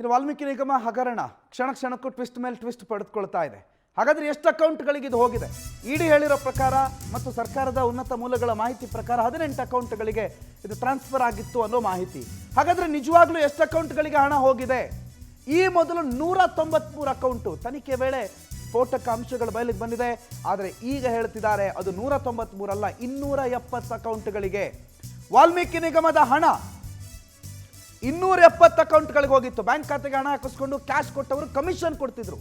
ಇದು ವಾಲ್ಮೀಕಿ ನಿಗಮ ಹಗರಣ ಕ್ಷಣ ಕ್ಷಣಕ್ಕೂ ಟ್ವಿಸ್ಟ್ ಮೇಲೆ ಟ್ವಿಸ್ಟ್ ಪಡೆದುಕೊಳ್ತಾ ಇದೆ. ಹಾಗಾದ್ರೆ ಎಷ್ಟು ಅಕೌಂಟ್ಗಳಿಗೆ ಇದು ಹೋಗಿದೆ? ಇಡಿ ಹೇಳಿರೋ ಪ್ರಕಾರ ಮತ್ತು ಸರ್ಕಾರದ ಉನ್ನತ ಮೂಲಗಳ ಮಾಹಿತಿ ಪ್ರಕಾರ 18 ಅಕೌಂಟ್ಗಳಿಗೆ ಇದು ಟ್ರಾನ್ಸ್ಫರ್ ಆಗಿತ್ತು ಅನ್ನೋ ಮಾಹಿತಿ. ಹಾಗಾದ್ರೆ ನಿಜವಾಗ್ಲೂ ಎಷ್ಟು ಅಕೌಂಟ್ಗಳಿಗೆ ಹಣ ಹೋಗಿದೆ? ಈ ಮೊದಲು 193 ಅಕೌಂಟು ತನಿಖೆ ವೇಳೆ ಸ್ಫೋಟಕ ಅಂಶಗಳು ಬಯಲಿಗೆ ಬಂದಿದೆ. ಆದರೆ ಈಗ ಹೇಳ್ತಿದ್ದಾರೆ ಅದು 193 ಅಲ್ಲ, 270 ಅಕೌಂಟ್ಗಳಿಗೆ ವಾಲ್ಮೀಕಿ ನಿಗಮದ ಹಣ 270 ಅಕೌಂಟ್ಗಳಿಗೆ ಹೋಗಿತ್ತು. ಬ್ಯಾಂಕ್ ಖಾತೆಗೆ ಹಣ ಹಾಕಿಸ್ಕೊಂಡು ಕ್ಯಾಶ್ ಕೊಟ್ಟವರು ಕಮಿಷನ್ ಕೊಡ್ತಿದ್ರು.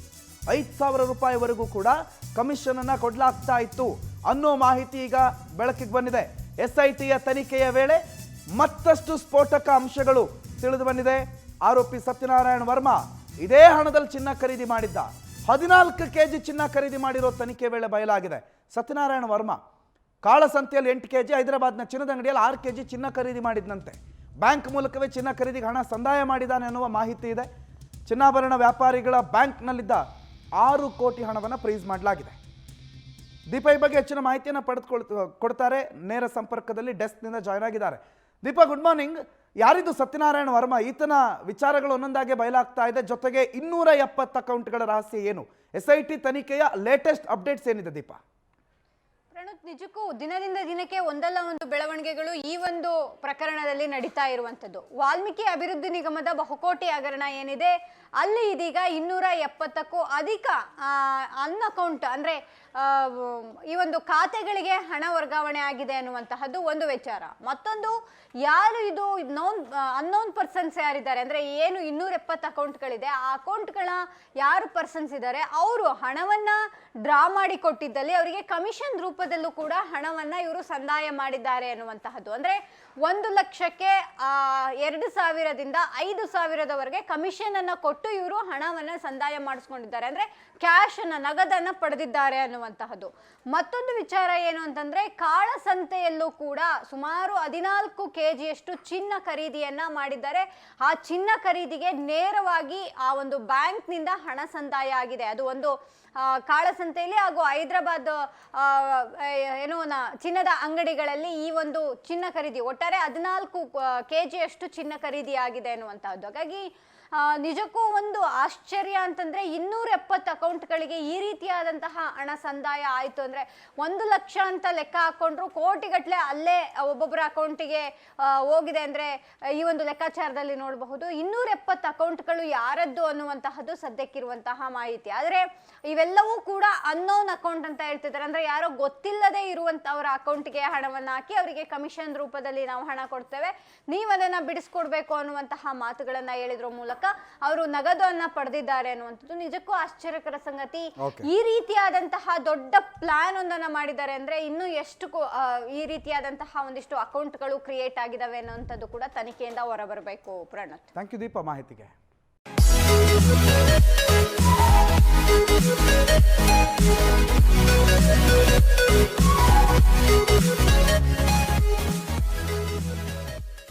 5,000 ರೂಪಾಯಿವರೆಗೂ ಕೂಡ ಕಮಿಷನ್ ಅನ್ನ ಕೊಡ್ಲಾಗ್ತಾ ಇತ್ತು ಅನ್ನೋ ಮಾಹಿತಿ ಈಗ ಬೆಳಕಿಗೆ ಬಂದಿದೆ. SITಯ ತನಿಖೆಯ ವೇಳೆ ಮತ್ತಷ್ಟು ಸ್ಫೋಟಕ ಅಂಶಗಳು ತಿಳಿದು ಬಂದಿದೆ. ಆರೋಪಿ ಸತ್ಯನಾರಾಯಣ ವರ್ಮಾ ಇದೇ ಹಣದಲ್ಲಿ ಚಿನ್ನ ಖರೀದಿ ಮಾಡಿದ್ದ. 14 kg ಚಿನ್ನ ಖರೀದಿ ಮಾಡಿರೋ ತನಿಖೆ ವೇಳೆ ಬಯಲಾಗಿದೆ. ಸತ್ಯನಾರಾಯಣ ವರ್ಮಾ ಕಾಳಸಂತೆಯಲ್ಲಿ 8 kg, ಹೈದರಾಬಾದ್ನ ಚಿನ್ನದ ಅಂಗಡಿಯಲ್ಲಿ 6 kg ಚಿನ್ನ ಖರೀದಿ ಮಾಡಿದ್ನಂತೆ. ಬ್ಯಾಂಕ್ ಮೂಲಕವೇ ಚಿನ್ನ ಖರೀದಿಗೆ ಹಣ ಸಂದಾಯ ಮಾಡಿದ್ದಾನೆ ಅನ್ನುವ ಮಾಹಿತಿ ಇದೆ. ಚಿನ್ನಾಭರಣ ವ್ಯಾಪಾರಿಗಳ ಬ್ಯಾಂಕ್ನಲ್ಲಿದ್ದ 6 ಕೋಟಿ ಹಣವನ್ನು ಫ್ರೀಸ್ ಮಾಡಲಾಗಿದೆ. ದೀಪಾ ಈ ಬಗ್ಗೆ ಹೆಚ್ಚಿನ ಮಾಹಿತಿಯನ್ನು ಕೊಡ್ತಾರೆ. ನೇರ ಸಂಪರ್ಕದಲ್ಲಿ ಡೆಸ್ಕ್ನಿಂದ ಜಾಯ್ನ್ ಆಗಿದ್ದಾರೆ. Deepa, good morning. ಯಾರಿದು ಸತ್ಯನಾರಾಯಣ ವರ್ಮಾ? ಈತನ ವಿಚಾರಗಳು ಒಂದೊಂದಾಗೆ ಬಯಲಾಗ್ತಾ ಇದೆ. ಜೊತೆಗೆ 270 ಅಕೌಂಟ್ಗಳ ರಹಸ್ಯ ಏನು? SIT ತನಿಖೆಯ ಲೇಟೆಸ್ಟ್ ಅಪ್ಡೇಟ್ಸ್ ಏನಿದೆ ದೀಪಾ? ಪ್ರಣುತ್, ನಿಜಕ್ಕೂ ದಿನದಿಂದ ದಿನಕ್ಕೆ ಒಂದಲ್ಲ ಒಂದು ಬೆಳವಣಿಗೆಗಳು ಈ ಒಂದು ಪ್ರಕರಣದಲ್ಲಿ ನಡೀತಾ ಇರುವಂತದ್ದು. ವಾಲ್ಮೀಕಿ ಅಭಿವೃದ್ಧಿ ನಿಗಮದ ಬಹುಕೋಟಿ ಹಗರಣ ಏನಿದೆ ಅಲ್ಲಿ ಇದೀಗ 270ಕ್ಕೂ ಅಧಿಕ ಅಕೌಂಟ್ ಅಂದ್ರೆ ಈ ಒಂದು ಖಾತೆಗಳಿಗೆ ಹಣ ವರ್ಗಾವಣೆ ಆಗಿದೆ ಅನ್ನುವಂತಹದ್ದು ಒಂದು ವಿಚಾರ. ಮತ್ತೊಂದು, ಯಾರು ಇದು ಅನ್ನೋನ್ ಪರ್ಸನ್ಸ್ ಯಾರಿದ್ದಾರೆ ಅಂದ್ರೆ ಏನು 270 ಅಕೌಂಟ್ಗಳಿದೆ, ಆ ಅಕೌಂಟ್ಗಳ ಯಾರು ಪರ್ಸನ್ಸ್ ಇದ್ದಾರೆ ಅವರು ಹಣವನ್ನ ಡ್ರಾ ಮಾಡಿ ಕೊಟ್ಟಿದ್ದಲ್ಲಿ ಅವರಿಗೆ ಕಮಿಷನ್ ರೂಪದಲ್ಲೂ ಕೂಡ ಹಣವನ್ನ ಇವರು ಸಂದಾಯ ಮಾಡಿದ್ದಾರೆ ಅನ್ನುವಂತಹದ್ದು. ಅಂದ್ರೆ 1 ಲಕ್ಷಕ್ಕೆ 2,000ದಿಂದ 5,000ದವರೆಗೆ ಕಮಿಷನ್ ಅನ್ನ ಕೊಟ್ಟು ಇವರು ಹಣವನ್ನ ಸಂದಾಯ ಮಾಡಿಸ್ಕೊಂಡಿದ್ದಾರೆ. ಅಂದ್ರೆ ಕ್ಯಾಶ್ ಅನ್ನ, ನಗದನ್ನ ಪಡೆದಿದ್ದಾರೆ ಅನ್ನುವಂತಹದ್ದು. ಮತ್ತೊಂದು ವಿಚಾರ ಏನು ಅಂತಂದ್ರೆ, ಕಾಳಸಂತೆಯಲ್ಲೂ ಕೂಡ ಸುಮಾರು 14 kgಯಷ್ಟು ಚಿನ್ನ ಖರೀದಿಯನ್ನ ಮಾಡಿದ್ದಾರೆ. ಆ ಚಿನ್ನ ಖರೀದಿಗೆ ನೇರವಾಗಿ ಆ ಒಂದು ಬ್ಯಾಂಕ್ನಿಂದ ಹಣ ಸಂದಾಯ ಆಗಿದೆ. ಅದು ಒಂದು ಕಾಳಸಂತೆಯಲ್ಲಿ ಹಾಗೂ ಹೈದರಾಬಾದ್ ಚಿನ್ನದ ಅಂಗಡಿಗಳಲ್ಲಿ ಈ ಒಂದು ಚಿನ್ನ ಖರೀದಿ ಒಟ್ಟಾರೆ 14 kgಯಷ್ಟು ಚಿನ್ನ ಖರೀದಿ ಆಗಿದೆ ಅನ್ನುವಂತಹದ್ದು. ಹಾಗಾಗಿ ನಿಜಕ್ಕೂ ಒಂದು ಆಶ್ಚರ್ಯ ಅಂತಂದ್ರೆ 270 ಅಕೌಂಟ್ಗಳಿಗೆ ಈ ರೀತಿಯಾದಂತಹ ಹಣ ಸಂದಾಯ ಆಯ್ತು ಅಂದ್ರೆ 1 ಲಕ್ಷ ಅಂತ ಲೆಕ್ಕ ಹಾಕೊಂಡ್ರು ಕೋಟಿಗಟ್ಟಲೆ ಅಲ್ಲೇ ಒಬ್ಬೊಬ್ಬರ ಅಕೌಂಟಿಗೆ ಹೋಗಿದೆ ಅಂದ್ರೆ ಈ ಒಂದು ಲೆಕ್ಕಾಚಾರದಲ್ಲಿ ನೋಡಬಹುದು. 270 ಅಕೌಂಟ್ಗಳು ಯಾರದ್ದು ಅನ್ನುವಂತಹದ್ದು ಸದ್ಯಕ್ಕಿರುವಂತಹ ಮಾಹಿತಿ. ಆದ್ರೆ ಇವೆಲ್ಲವೂ ಕೂಡ ಅನ್ನೋನ್ ಅಕೌಂಟ್ ಅಂತ ಹೇಳ್ತಿದ್ದಾರೆ. ಅಂದ್ರೆ ಯಾರೋ ಗೊತ್ತಿಲ್ಲದೆ ಇರುವಂತವರ ಅಕೌಂಟ್ಗೆ ಹಣವನ್ನ ಹಾಕಿ ಅವರಿಗೆ ಕಮಿಷನ್ ರೂಪದಲ್ಲಿ ನಾವು ಹಣ ಕೊಡ್ತೇವೆ, ನೀವು ಅದನ್ನ ಬಿಡಿಸ್ಕೊಡ್ಬೇಕು ಅನ್ನುವಂತಹ ಮಾತುಗಳನ್ನ ಹೇಳಿದ್ರ ಮೂಲಕ ಅವರು ನಗದನ್ನ ಪಡೆದಿದ್ದಾರೆ ಅನ್ನುವಂಥದ್ದು ನಿಜಕ್ಕೂ ಆಶ್ಚರ್ಯಕರ ಸಂಗತಿ. ಈ ರೀತಿಯಾದಂತಹ ದೊಡ್ಡ ಪ್ಲಾನ್ ಒಂದನ್ನ ಮಾಡಿದ್ದಾರೆ ಅಂದ್ರೆ ಇನ್ನು ಎಷ್ಟು ಈ ರೀತಿಯಾದಂತಹ ಒಂದಿಷ್ಟು ಅಕೌಂಟ್ಗಳು ಕ್ರಿಯೇಟ್ ಆಗಿದಾವೆ ಅನ್ನುವಂಥದ್ದು ಕೂಡ ತನಿಖೆಯಿಂದ ಹೊರಬರಬೇಕು. ಪ್ರಣತ್, ಥ್ಯಾಂಕ್ ಯು ದೀಪಾ ಮಾಹಿತಿಗೆ.